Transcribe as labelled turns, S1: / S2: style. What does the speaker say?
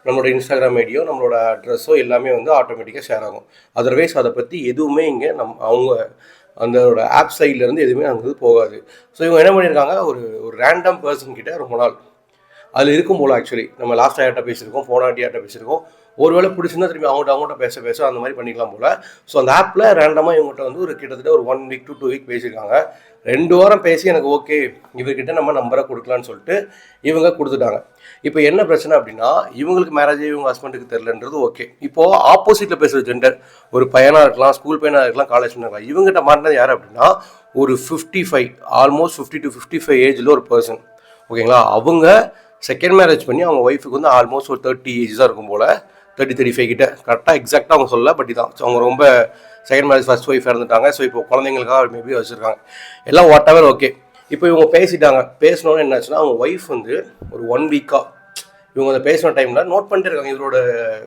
S1: நம்மளோட இன்ஸ்டாகிராம் ஐடியோ நம்மளோட அட்ரஸோ எல்லாமே வந்து ஆட்டோமேட்டிக்காக ஷேர் ஆகும். அதர்வைஸ் அதை பற்றி எதுவுமே இங்கே அவங்க அந்தோட ஆப் சைட்லேருந்து எதுவுமே அங்கே போகாது. ஸோ இவங்க என்ன பண்ணியிருக்காங்க, ஒரு ரேண்டம் பர்சன் கிட்ட ரொம்ப நாள் அதில் இருக்கும் போல். ஆக்சுவலி நம்ம லாஸ்ட் யார்ட்ட பேசியிருக்கோம், போனாட்டி யார்ட்ட பேசியிருக்கோம், ஒருவேளை பிடிச்சிருந்தா திரும்பி அவங்கள்ட்ட பேச அந்த மாதிரி பண்ணிக்கலாம் போல். ஸோ அந்த ஆப்பில் ரேண்டமாக இவங்ககிட்ட வந்து கிட்டத்தட்ட ஒரு 1 week to 2 week பேசியிருக்காங்க. 2 வாரம் பேசி எனக்கு ஓகே இவர்கிட்ட நம்ம நம்பரை கொடுக்கலான்னு சொல்லிட்டு இவங்க கொடுத்துட்டாங்க. இப்போ என்ன பிரச்சனை அப்படின்னா, இவங்களுக்கு மேரேஜ் இவங்க ஹஸ்பண்டுக்கு தெரிலன்றது ஓகே. இப்போது ஆப்போசிட்டில் பேசுகிற ஜெண்டர் ஒரு பையனாக இருக்கலாம், ஸ்கூல் பையனாக இருக்கலாம், காலேஜ் பையனாக இருக்கலாம், இவங்ககிட்ட மாட்டினது யார் அப்படின்னா ஒரு 55 ஆல்மோஸ்ட் 50 to 55 ஏஜில் ஒரு பர்சன். ஓகேங்களா, அவங்க செகண்ட் மேரேஜ் பண்ணி அவங்க ஒய்ஃபுக்கு வந்து ஆல்மோஸ்ட் ஒரு 30 ஏஜ் தான் இருக்கும் போல், 30-35 கிட்ட. கரெக்டாக எக்ஸாக்டாக அவங்க சொல்லல, பட் இதான். ஸோ அவங்க ரொம்ப செகண்ட் மேரேஜ் ஃபர்ஸ்ட் ஒய்ஃப் இறந்துட்டாங்க. ஸோ இப்போ குழந்தைங்களுக்காக மேபி வச்சுருக்காங்க, எல்லாம் வாட் எவர் ஓகே. இப்போ இவங்க பேசிட்டாங்க. பேசினோன்னு என்னாச்சுன்னா அவங்க ஒய்ஃப் வந்து ஒரு 1 week இவங்க அதை பேசின டைமில் நோட் பண்ணிட்டு இருக்காங்க இவரோட